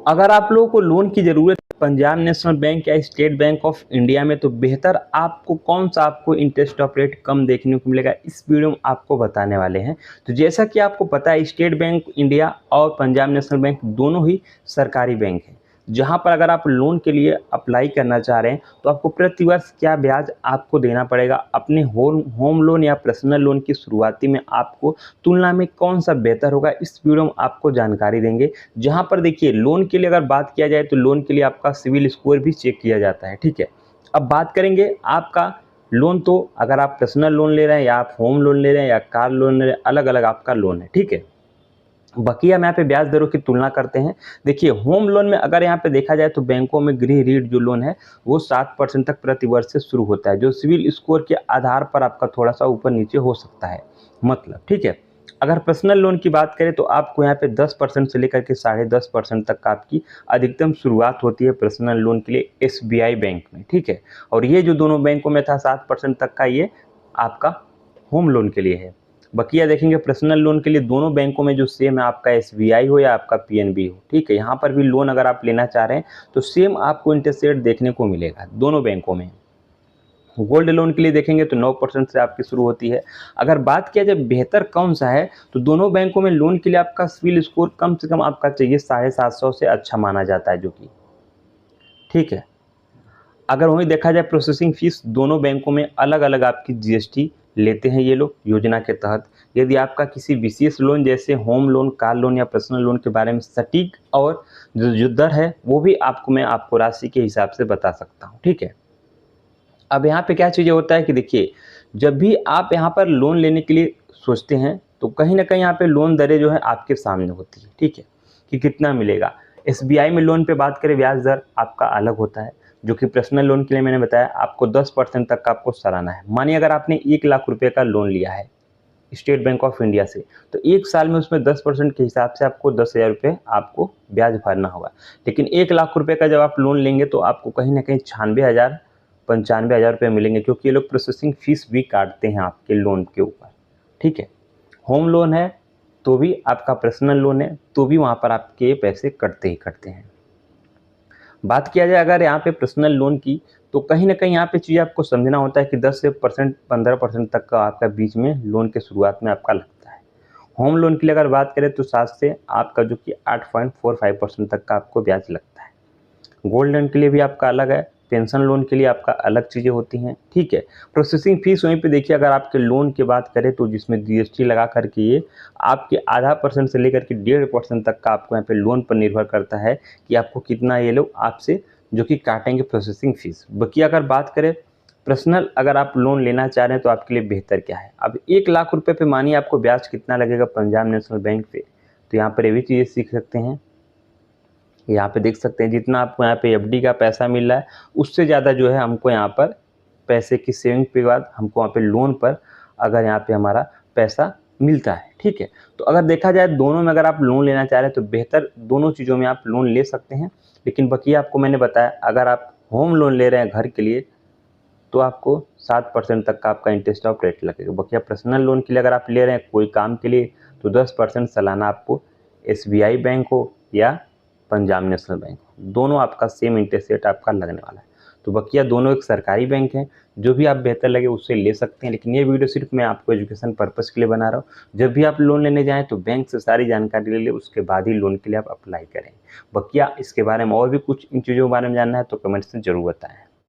अगर आप लोगों को लोन की ज़रूरत है पंजाब नेशनल बैंक या स्टेट बैंक ऑफ इंडिया में, तो बेहतर आपको कौन सा आपको इंटरेस्ट ऑफ रेट कम देखने को मिलेगा, इस वीडियो में आपको बताने वाले हैं। तो जैसा कि आपको पता है, स्टेट बैंक इंडिया और पंजाब नेशनल बैंक दोनों ही सरकारी बैंक हैं, जहां पर अगर आप लोन के लिए अप्लाई करना चाह रहे हैं तो आपको प्रति वर्ष क्या ब्याज आपको देना पड़ेगा, अपने होम लोन या पर्सनल लोन की शुरुआती में आपको तुलना में कौन सा बेहतर होगा, इस वीडियो में आपको जानकारी देंगे। जहां पर देखिए, लोन के लिए अगर बात किया जाए तो लोन के लिए आपका सिविल स्कोर भी चेक किया जाता है, ठीक है। अब बात करेंगे आपका लोन, तो अगर आप पर्सनल लोन ले रहे हैं या आप होम लोन ले रहे हैं या कार लोन ले रहे हैं, अलग अलग आपका लोन है, ठीक है। बकिया में यहाँ पे ब्याज दरों की तुलना करते हैं। देखिए, होम लोन में अगर यहाँ पे देखा जाए तो बैंकों में गृह ऋण जो लोन है वो 7% तक प्रति वर्ष से शुरू होता है, जो सिविल स्कोर के आधार पर आपका थोड़ा सा ऊपर नीचे हो सकता है, मतलब, ठीक है। अगर पर्सनल लोन की बात करें तो आपको यहाँ पे 10% से लेकर के 10.5% तक का आपकी अधिकतम शुरुआत होती है पर्सनल लोन के लिए एसबीआई बैंक में, ठीक है। और ये जो दोनों बैंकों में था 7% तक का, ये आपका होम लोन के लिए है। बकिया देखेंगे पर्सनल लोन के लिए दोनों बैंकों में जो सेम है, आपका एसबीआई हो या आपका पीएनबी हो, ठीक है। यहाँ पर भी लोन अगर आप लेना चाह रहे हैं तो सेम आपको इंटरेस्ट रेट देखने को मिलेगा दोनों बैंकों में। गोल्ड लोन के लिए देखेंगे तो 9% से आपकी शुरू होती है। अगर बात किया जाए बेहतर कौन सा है, तो दोनों बैंकों में लोन के लिए आपका सिविल स्कोर कम से कम आपका चाहिए 750 से अच्छा माना जाता है, जो कि ठीक है। अगर वहीं देखा जाए प्रोसेसिंग फीस, दोनों बैंकों में अलग अलग आपकी जीएसटी लेते हैं ये लोग योजना के तहत। यदि आपका किसी विशेष लोन जैसे होम लोन, कार लोन या पर्सनल लोन के बारे में सटीक और जो दर है वो भी मैं आपको राशि के हिसाब से बता सकता हूँ, ठीक है। अब यहाँ पे क्या चीज़ें होता है कि देखिए, जब भी आप यहाँ पर लोन लेने के लिए सोचते हैं तो कहीं ना कहीं यहाँ पे लोन दरें जो है आपके सामने होती है, ठीक है, कि कितना मिलेगा। एसबीआई में लोन पे बात करें, ब्याज दर आपका अलग होता है, जो कि पर्सनल लोन के लिए मैंने बताया आपको 10% तक का आपको सराहना है। मानिए अगर आपने 1 लाख रुपये का लोन लिया है स्टेट बैंक ऑफ इंडिया से, तो 1 साल में उसमें 10% के हिसाब से आपको 10,000 रुपये आपको ब्याज भरना होगा। लेकिन 1 लाख रुपये का जब आप लोन लेंगे तो आपको कहीं ना कहीं 95,000 रुपये मिलेंगे, क्योंकि ये लोग प्रोसेसिंग फीस भी काटते हैं आपके लोन के ऊपर, ठीक है। होम लोन है तो भी, आपका पर्सनल लोन है तो भी वहाँ पर आपके पैसे कटते ही कटते हैं। बात किया जाए अगर यहाँ पे पर्सनल लोन की, तो कहीं ना कहीं यहाँ पे चीज़ आपको समझना होता है कि 10 से 15% तक का आपका बीच में लोन के शुरुआत में आपका लगता है। होम लोन के लिए अगर बात करें तो 7 से आपका जो कि 8.45% तक का आपको ब्याज लगता है। गोल्ड लोन के लिए भी आपका अलग है, पेंशन लोन के लिए आपका अलग चीज़ें होती हैं, ठीक है। प्रोसेसिंग फीस वहीं पे देखिए, अगर आपके लोन की बात करें तो जिसमें जीएसटी लगा करके ये आपके 0.5% से लेकर के 1.5% तक का आपको यहाँ पे लोन पर निर्भर करता है कि आपको कितना ये लोग आपसे जो कि काटेंगे प्रोसेसिंग फीस। बाकी अगर बात करें पर्सनल, अगर आप लोन लेना चाह रहे हैं तो आपके लिए बेहतर क्या है। अब 1 लाख रुपये पे मानिए आपको ब्याज कितना लगेगा पंजाब नेशनल बैंक पे, तो यहाँ पर ये भी चीज़ें सीख सकते हैं। यहाँ पे देख सकते हैं जितना आपको यहाँ पे एफडी का पैसा मिल रहा है, उससे ज़्यादा जो है हमको यहाँ पर पैसे की सेविंग के बाद हमको वहाँ पे लोन पर अगर यहाँ पे हमारा पैसा मिलता है, ठीक है। तो अगर देखा जाए दोनों में अगर आप लोन लेना चाह रहे हैं तो बेहतर दोनों चीज़ों में आप लोन ले सकते हैं। लेकिन बकिया आपको मैंने बताया, अगर आप होम लोन ले रहे हैं घर के लिए तो आपको 7% तक का आपका इंटरेस्ट ऑफ रेट लगेगा। बकिया पर्सनल लोन के लिए अगर आप ले रहे हैं कोई काम के लिए तो 10% सालाना आपको एसबीआई बैंक हो या पंजाब नेशनल बैंक, दोनों आपका सेम इंटरेस्ट रेट आपका लगने वाला है। तो बकिया दोनों एक सरकारी बैंक हैं, जो भी आप बेहतर लगे उससे ले सकते हैं। लेकिन ये वीडियो सिर्फ मैं आपको एजुकेशन पर्पज़ के लिए बना रहा हूँ। जब भी आप लोन लेने जाएं तो बैंक से सारी जानकारी ले लें, उसके बाद ही लोन के लिए आप अप्लाई करें। बकिया इसके बारे में और भी कुछ इन चीज़ों के बारे में जानना है तो कमेंट्स में ज़रूर बताएँ।